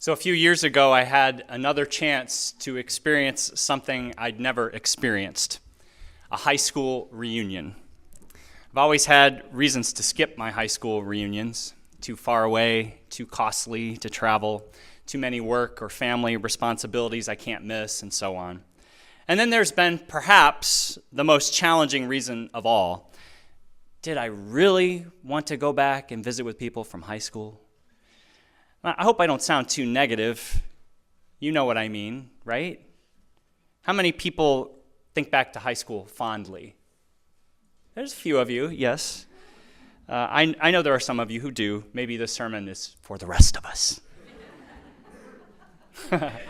So a few years ago, I had another chance to experience something I'd never experienced, a high school reunion. I've always had reasons to skip my high school reunions, too far away, too costly to travel, too many work or family responsibilities I can't miss, and so on. And then there's been perhaps the most challenging reason of all. Did I really want to go back and visit with people from high school? I hope I don't sound too negative. You know what I mean, right? How many people think back to high school fondly? There's a few of you, yes. I know there are some of you who do. Maybe this sermon is for the rest of us. But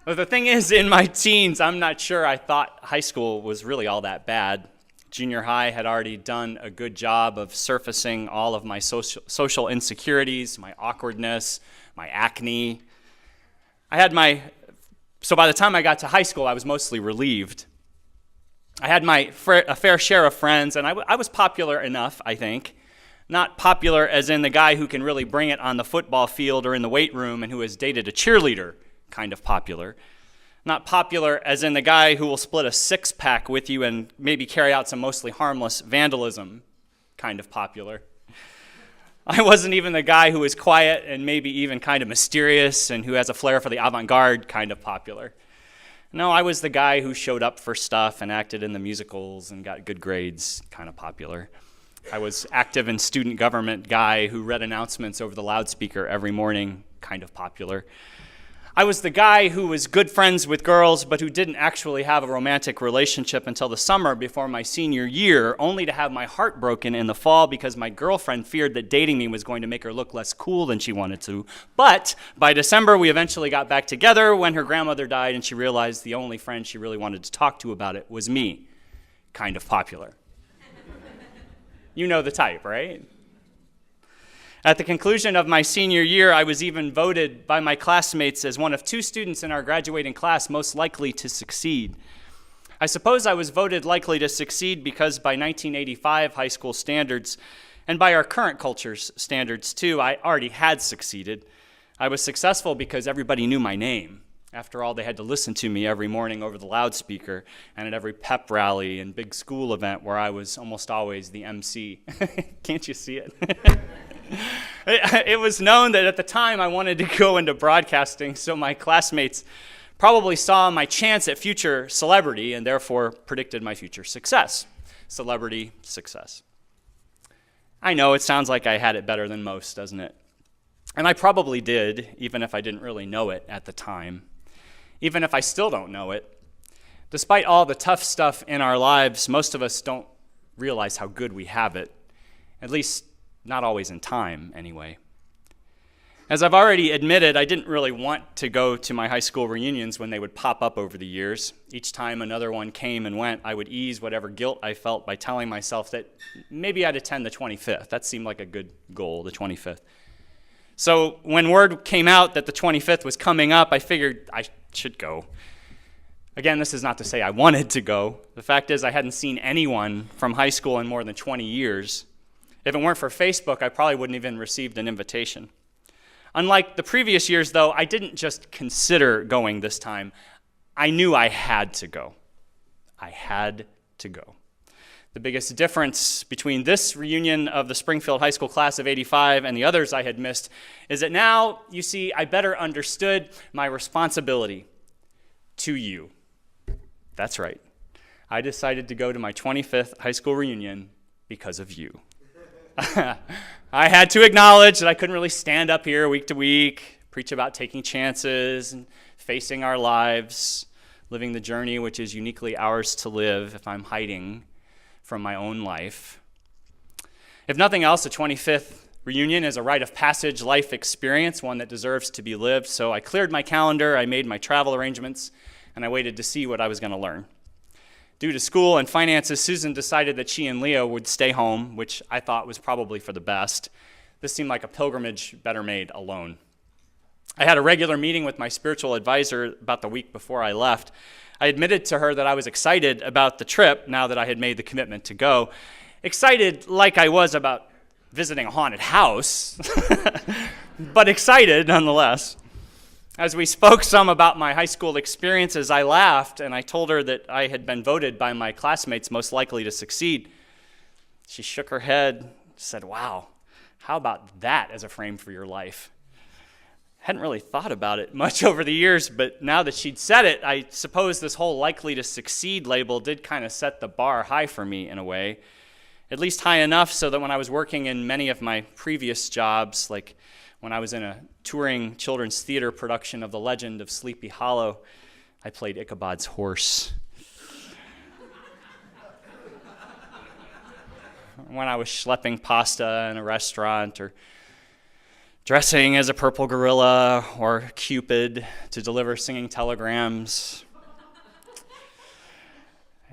the thing is, in my teens, I'm not sure I thought high school was really all that bad. Junior high had already done a good job of surfacing all of my social insecurities, my awkwardness, my acne. So by the time I got to high school, I was mostly relieved. I had a fair share of friends, and I was popular enough, I think. Not popular as in the guy who can really bring it on the football field or in the weight room and who has dated a cheerleader, kind of popular. Not popular as in the guy who will split a six-pack with you and maybe carry out some mostly harmless vandalism, kind of popular. I wasn't even the guy who is quiet and maybe even kind of mysterious and who has a flair for the avant-garde, kind of popular. No, I was the guy who showed up for stuff and acted in the musicals and got good grades, kind of popular. I was active in student government guy who read announcements over the loudspeaker every morning, kind of popular. I was the guy who was good friends with girls but who didn't actually have a romantic relationship until the summer before my senior year, only to have my heart broken in the fall because my girlfriend feared that dating me was going to make her look less cool than she wanted to. But by December, we eventually got back together when her grandmother died and she realized the only friend she really wanted to talk to about it was me, kind of popular. You know the type, right? At the conclusion of my senior year, I was even voted by my classmates as one of two students in our graduating class most likely to succeed. I suppose I was voted likely to succeed because by 1985 high school standards, and by our current culture's standards too, I already had succeeded. I was successful because everybody knew my name. After all, they had to listen to me every morning over the loudspeaker and at every pep rally and big school event where I was almost always the MC. Can't you see it? It was known that at the time I wanted to go into broadcasting, so my classmates probably saw my chance at future celebrity and therefore predicted my future success. Celebrity success. I know it sounds like I had it better than most, doesn't it? And I probably did, even if I didn't really know it at the time. Even if I still don't know it. Despite all the tough stuff in our lives, most of us don't realize how good we have it. At least not always in time, anyway. As I've already admitted, I didn't really want to go to my high school reunions when they would pop up over the years. Each time another one came and went, I would ease whatever guilt I felt by telling myself that maybe I'd attend the 25th. That seemed like a good goal, the 25th. So when word came out that the 25th was coming up, I figured I should go. Again, this is not to say I wanted to go. The fact is I hadn't seen anyone from high school in more than 20 years. If it weren't for Facebook, I probably wouldn't even received an invitation. Unlike the previous years, though, I didn't just consider going this time. I knew I had to go. I had to go. The biggest difference between this reunion of the Springfield High School class of '85 and the others I had missed is that now, you see, I better understood my responsibility to you. That's right. I decided to go to my 25th high school reunion because of you. I had to acknowledge that I couldn't really stand up here week to week, preach about taking chances and facing our lives, living the journey which is uniquely ours to live if I'm hiding from my own life. If nothing else, the 25th reunion is a rite of passage life experience, one that deserves to be lived. So I cleared my calendar, I made my travel arrangements, and I waited to see what I was going to learn. Due to school and finances, Susan decided that she and Leo would stay home, which I thought was probably for the best. This seemed like a pilgrimage better made alone. I had a regular meeting with my spiritual advisor about the week before I left. I admitted to her that I was excited about the trip now that I had made the commitment to go. Excited like I was about visiting a haunted house, but excited nonetheless. As we spoke some about my high school experiences, I laughed and I told her that I had been voted by my classmates most likely to succeed. She shook her head, said, "Wow, how about that as a frame for your life?" Hadn't really thought about it much over the years, but now that she'd said it, I suppose this whole likely to succeed label did kind of set the bar high for me in a way, at least high enough so that when I was working in many of my previous jobs, like when I was in a touring children's theater production of The Legend of Sleepy Hollow, I played Ichabod's horse. When I was schlepping pasta in a restaurant, or dressing as a purple gorilla or Cupid to deliver singing telegrams.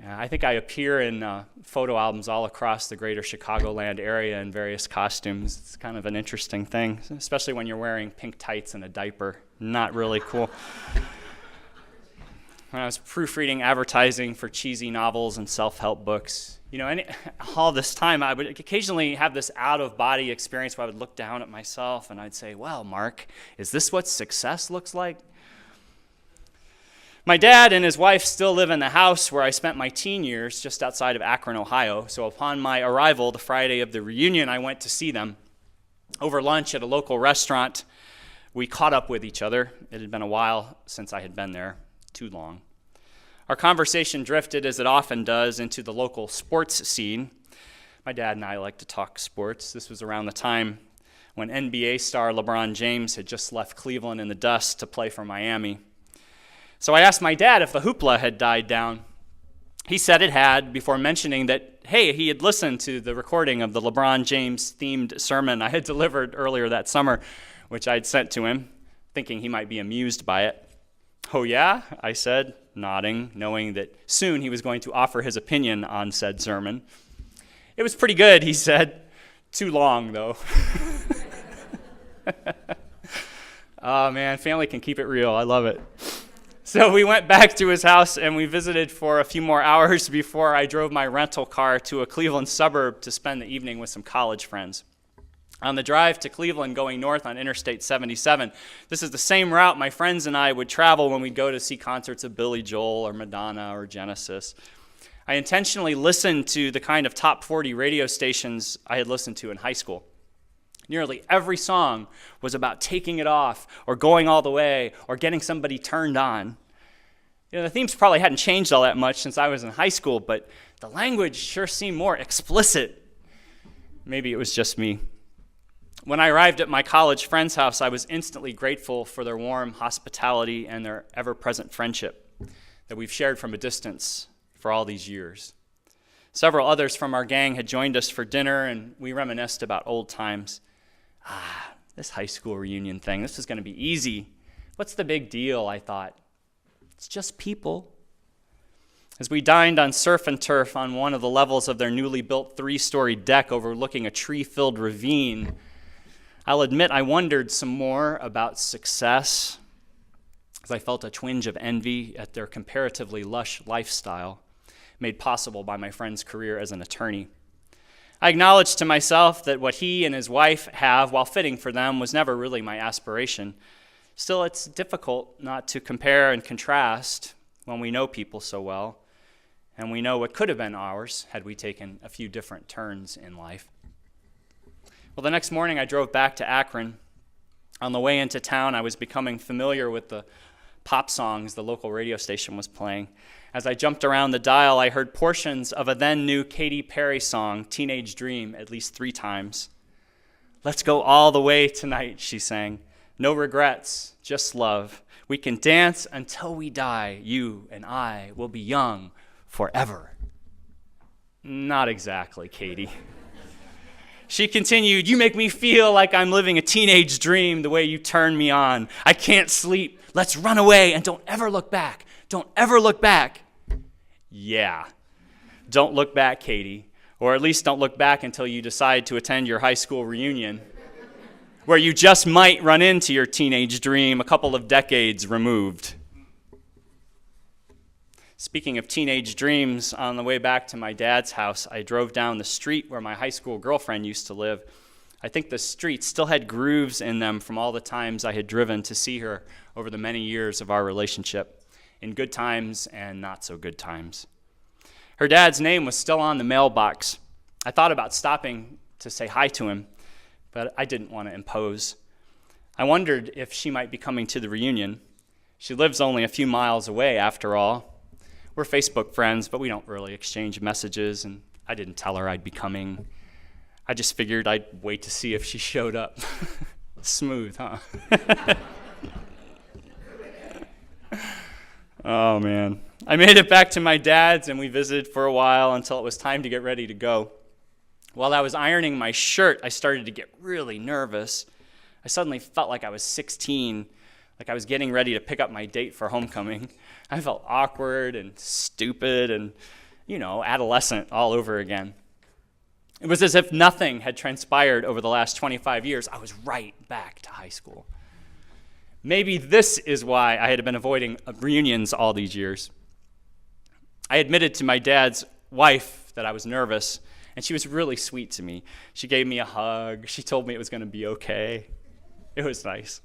I think I appear in photo albums all across the greater Chicagoland area in various costumes. It's kind of an interesting thing, especially when you're wearing pink tights and a diaper. Not really cool. When I was proofreading advertising for cheesy novels and self-help books, all this time I would occasionally have this out-of-body experience where I would look down at myself and I'd say, "Well, Mark, is this what success looks like?" My dad and his wife still live in the house where I spent my teen years, just outside of Akron, Ohio. So upon my arrival, the Friday of the reunion, I went to see them. Over lunch at a local restaurant, we caught up with each other. It had been a while since I had been there, too long. Our conversation drifted, as it often does, into the local sports scene. My dad and I like to talk sports. This was around the time when NBA star LeBron James had just left Cleveland in the dust to play for Miami. So I asked my dad if the hoopla had died down. He said it had, before mentioning that, hey, he had listened to the recording of the LeBron James-themed sermon I had delivered earlier that summer, which I'd sent to him, thinking he might be amused by it. "Oh yeah?" I said, nodding, knowing that soon he was going to offer his opinion on said sermon. "It was pretty good," he said. "Too long, though." Oh man, family can keep it real. I love it. So we went back to his house and we visited for a few more hours before I drove my rental car to a Cleveland suburb to spend the evening with some college friends. On the drive to Cleveland going north on Interstate 77, this is the same route my friends and I would travel when we'd go to see concerts of Billy Joel or Madonna or Genesis. I intentionally listened to the kind of top 40 radio stations I had listened to in high school. Nearly every song was about taking it off or going all the way or getting somebody turned on. The themes probably hadn't changed all that much since I was in high school, but the language sure seemed more explicit. Maybe it was just me. When I arrived at my college friend's house, I was instantly grateful for their warm hospitality and their ever-present friendship that we've shared from a distance for all these years. Several others from our gang had joined us for dinner, and we reminisced about old times. This high school reunion thing, this is going to be easy. What's the big deal, I thought. It's just people. As we dined on surf and turf on one of the levels of their newly built 3-story deck overlooking a tree-filled ravine, I'll admit I wondered some more about success, as I felt a twinge of envy at their comparatively lush lifestyle made possible by my friend's career as an attorney. I acknowledged to myself that what he and his wife have, while fitting for them, was never really my aspiration. Still, it's difficult not to compare and contrast when we know people so well, and we know what could have been ours had we taken a few different turns in life. Well, the next morning I drove back to Akron. On the way into town, I was becoming familiar with the pop songs the local radio station was playing. As I jumped around the dial, I heard portions of a then-new Katy Perry song, Teenage Dream, at least 3 times. "Let's go all the way tonight," she sang. "No regrets, just love. We can dance until we die. You and I will be young forever." Not exactly, Katy. She continued, "You make me feel like I'm living a teenage dream the way you turn me on. I can't sleep. Let's run away and don't ever look back. Don't ever look back." Yeah, don't look back, Katy. Or at least don't look back until you decide to attend your high school reunion, where you just might run into your teenage dream a couple of decades removed. Speaking of teenage dreams, on the way back to my dad's house, I drove down the street where my high school girlfriend used to live. I think the streets still had grooves in them from all the times I had driven to see her over the many years of our relationship, in good times and not so good times. Her dad's name was still on the mailbox. I thought about stopping to say hi to him, but I didn't want to impose. I wondered if she might be coming to the reunion. She lives only a few miles away, after all. We're Facebook friends, but we don't really exchange messages, and I didn't tell her I'd be coming. I just figured I'd wait to see if she showed up. Smooth, huh? Oh, man. I made it back to my dad's, and we visited for a while until it was time to get ready to go. While I was ironing my shirt, I started to get really nervous. I suddenly felt like I was 16, like I was getting ready to pick up my date for homecoming. I felt awkward and stupid and, adolescent all over again. It was as if nothing had transpired over the last 25 years. I was right back to high school. Maybe this is why I had been avoiding reunions all these years. I admitted to my dad's wife that I was nervous, and she was really sweet to me. She gave me a hug. She told me it was going to be okay. It was nice.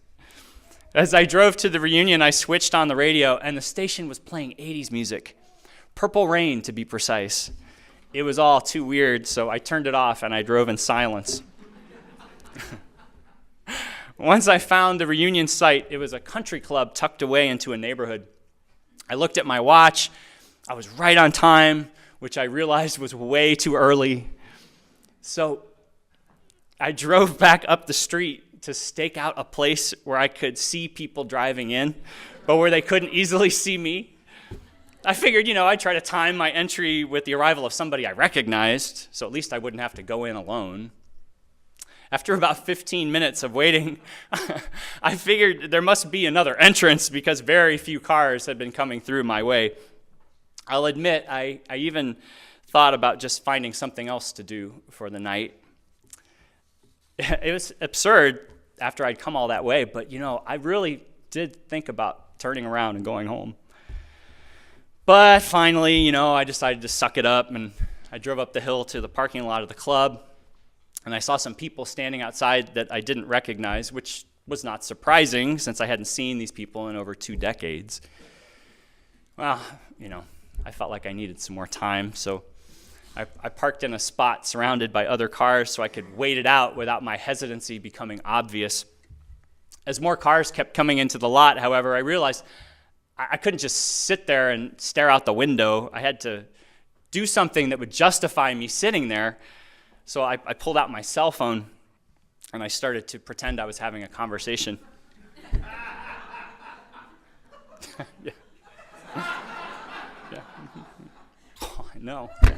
As I drove to the reunion, I switched on the radio, and the station was playing 80s music. Purple Rain, to be precise. It was all too weird, so I turned it off, and I drove in silence. Once I found the reunion site, it was a country club tucked away into a neighborhood. I looked at my watch. I was right on time, which I realized was way too early. So I drove back up the street to stake out a place where I could see people driving in, but where they couldn't easily see me. I figured, I'd try to time my entry with the arrival of somebody I recognized, so at least I wouldn't have to go in alone. After about 15 minutes of waiting, I figured there must be another entrance because very few cars had been coming through my way. I'll admit, I even thought about just finding something else to do for the night. It was absurd after I'd come all that way, but, I really did think about turning around and going home. But finally, I decided to suck it up, and I drove up the hill to the parking lot of the club, and I saw some people standing outside that I didn't recognize, which was not surprising since I hadn't seen these people in over 2 decades. Well, I felt like I needed some more time, so I parked in a spot surrounded by other cars so I could wait it out without my hesitancy becoming obvious. As more cars kept coming into the lot, however, I realized I couldn't just sit there and stare out the window. I had to do something that would justify me sitting there. So I pulled out my cell phone and I started to pretend I was having a conversation. Yeah. Yeah. Oh, I know. Yeah.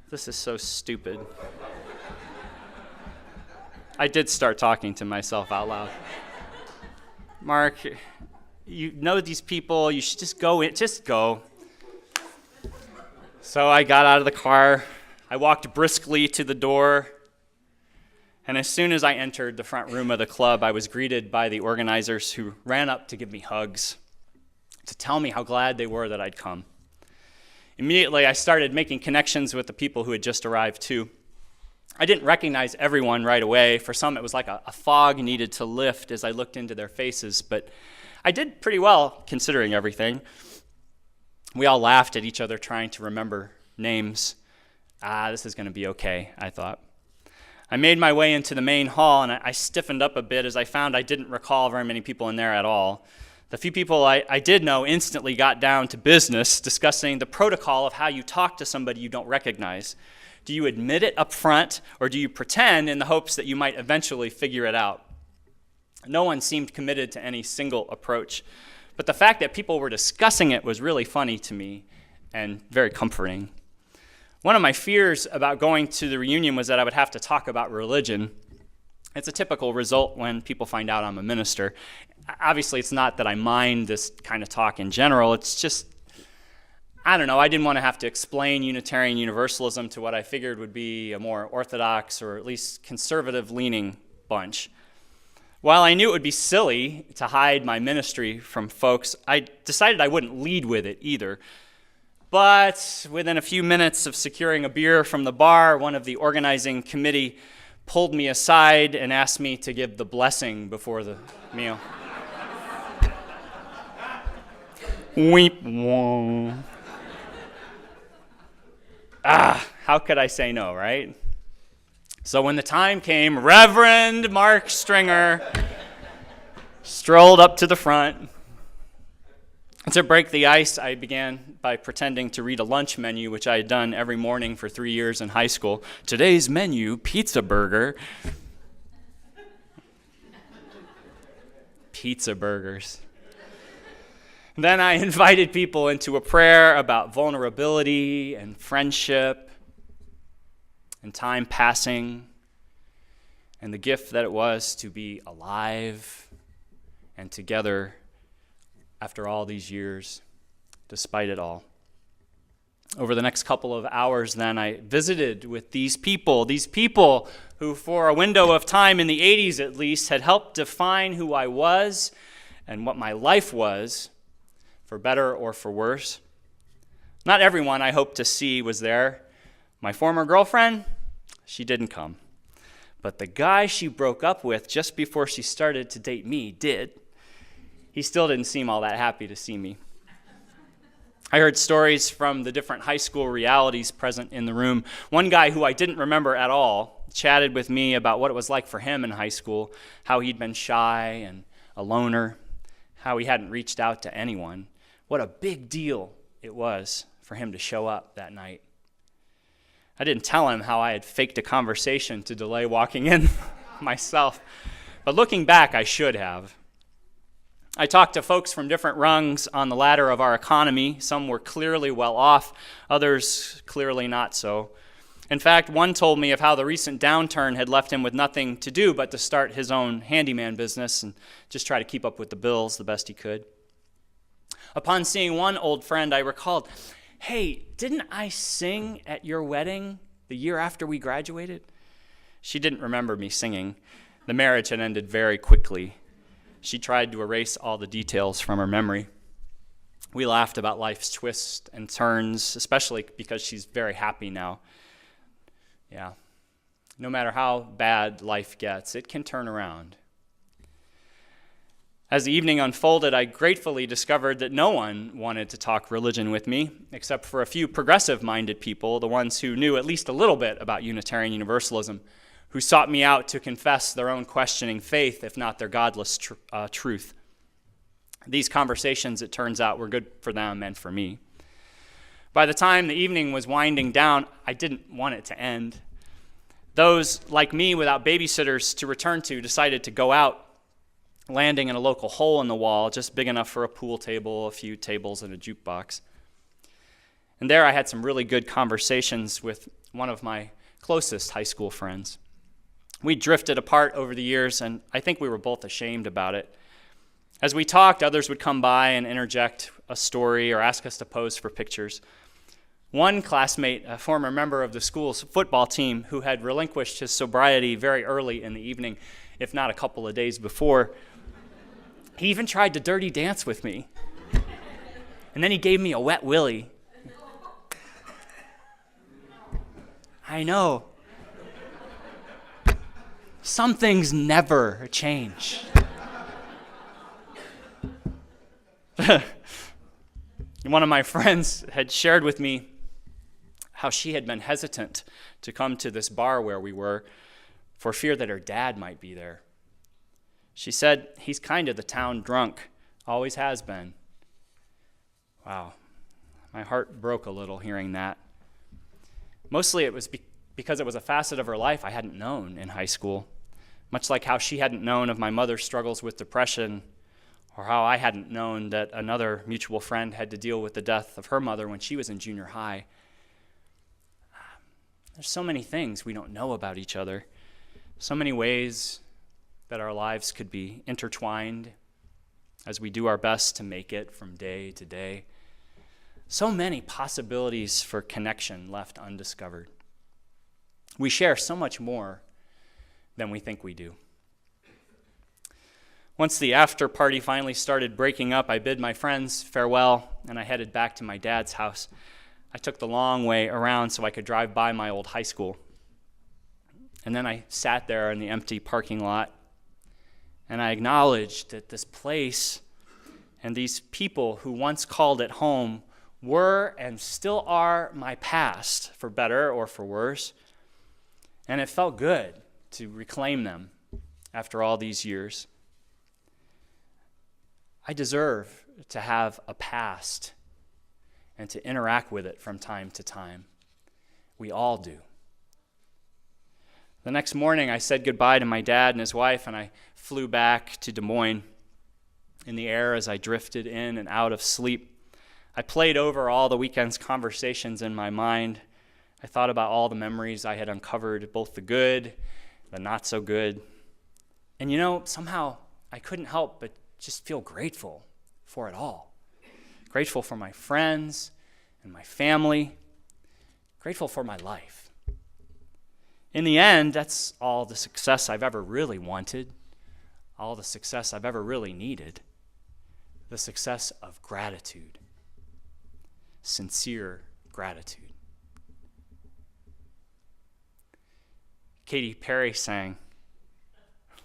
This is so stupid. I did start talking to myself out loud. Mark, you know these people, you should just go in, just go. So I got out of the car, I walked briskly to the door, and as soon as I entered the front room of the club, I was greeted by the organizers who ran up to give me hugs, to tell me how glad they were that I'd come. Immediately, I started making connections with the people who had just arrived too. I didn't recognize everyone right away. For some, it was like a fog needed to lift as I looked into their faces, but I did pretty well considering everything. We all laughed at each other trying to remember names. This is going to be okay, I thought. I made my way into the main hall, and I stiffened up a bit as I found I didn't recall very many people in there at all. The few people I did know instantly got down to business, discussing the protocol of how you talk to somebody you don't recognize. Do you admit it up front, or do you pretend in the hopes that you might eventually figure it out? No one seemed committed to any single approach. But the fact that people were discussing it was really funny to me and very comforting. One of my fears about going to the reunion was that I would have to talk about religion. It's a typical result when people find out I'm a minister. Obviously, it's not that I mind this kind of talk in general. It's just, I don't know, I didn't want to have to explain Unitarian Universalism to what I figured would be a more orthodox or at least conservative-leaning bunch. While I knew it would be silly to hide my ministry from folks, I decided I wouldn't lead with it either. But within a few minutes of securing a beer from the bar, one of the organizing committee pulled me aside and asked me to give the blessing before the meal. Weep. How could I say no, right? So when the time came, Reverend Mark Stringer strolled up to the front. To break the ice, I began by pretending to read a lunch menu, which I had done every morning for 3 years in high school. Today's menu, pizza burger. Pizza burgers. Then I invited people into a prayer about vulnerability and friendship and time passing and the gift that it was to be alive and together after all these years, despite it all. Over the next couple of hours then, I visited with these people who for a window of time in the 80s at least had helped define who I was and what my life was, for better or for worse. Not everyone I hoped to see was there. My former girlfriend, she didn't come. But the guy she broke up with just before she started to date me did. He still didn't seem all that happy to see me. I heard stories from the different high school realities present in the room. One guy who I didn't remember at all chatted with me about what it was like for him in high school, how he'd been shy and a loner, how he hadn't reached out to anyone. What a big deal it was for him to show up that night. I didn't tell him how I had faked a conversation to delay walking in myself, but looking back, I should have. I talked to folks from different rungs on the ladder of our economy. Some were clearly well off, others clearly not so. In fact, one told me of how the recent downturn had left him with nothing to do but to start his own handyman business and just try to keep up with the bills the best he could. Upon seeing one old friend, I recalled, "Hey, didn't I sing at your wedding the year after we graduated?" She didn't remember me singing. The marriage had ended very quickly. She tried to erase all the details from her memory. We laughed about life's twists and turns, especially because she's very happy now. Yeah. No matter how bad life gets, it can turn around. As the evening unfolded, I gratefully discovered that no one wanted to talk religion with me, except for a few progressive-minded people, the ones who knew at least a little bit about Unitarian Universalism, who sought me out to confess their own questioning faith, if not their godless truth. These conversations, it turns out, were good for them and for me. By the time the evening was winding down, I didn't want it to end. Those, like me, without babysitters to return to, decided to go out, landing in a local hole in the wall, just big enough for a pool table, a few tables, and a jukebox. And there I had some really good conversations with one of my closest high school friends. We drifted apart over the years, and I think we were both ashamed about it. As we talked, others would come by and interject a story or ask us to pose for pictures. One classmate, a former member of the school's football team who had relinquished his sobriety very early in the evening, if not a couple of days before, he even tried to dirty dance with me. And then he gave me a wet willy. I know. Some things never change. One of my friends had shared with me how she had been hesitant to come to this bar where we were for fear that her dad might be there. She said, "He's kind of the town drunk, always has been." Wow, my heart broke a little hearing that. Mostly it was because it was a facet of her life I hadn't known in high school, much like how she hadn't known of my mother's struggles with depression, or how I hadn't known that another mutual friend had to deal with the death of her mother when she was in junior high. There's so many things we don't know about each other, so many ways that our lives could be intertwined as we do our best to make it from day to day. So many possibilities for connection left undiscovered. We share so much more than we think we do. Once the after party finally started breaking up, I bid my friends farewell, and I headed back to my dad's house. I took the long way around so I could drive by my old high school. And then I sat there in the empty parking lot, and I acknowledged that this place and these people who once called it home were and still are my past, for better or for worse. And it felt good to reclaim them after all these years. I deserve to have a past and to interact with it from time to time. We all do. The next morning, I said goodbye to my dad and his wife, and I flew back to Des Moines. In the air as I drifted in and out of sleep, I played over all the weekend's conversations in my mind. I thought about all the memories I had uncovered, both the good, the not so good. And somehow I couldn't help but just feel grateful for it all. Grateful for my friends and my family. Grateful for my life. In the end, that's all the success I've ever really wanted, all the success I've ever really needed. The success of gratitude, sincere gratitude. Katy Perry sang,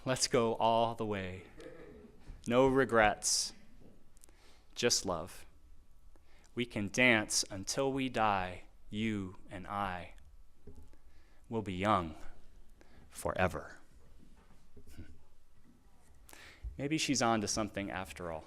"Let's go all the way. No regrets, just love. We can dance until we die, you and I. We'll be young forever." Maybe she's on to something after all.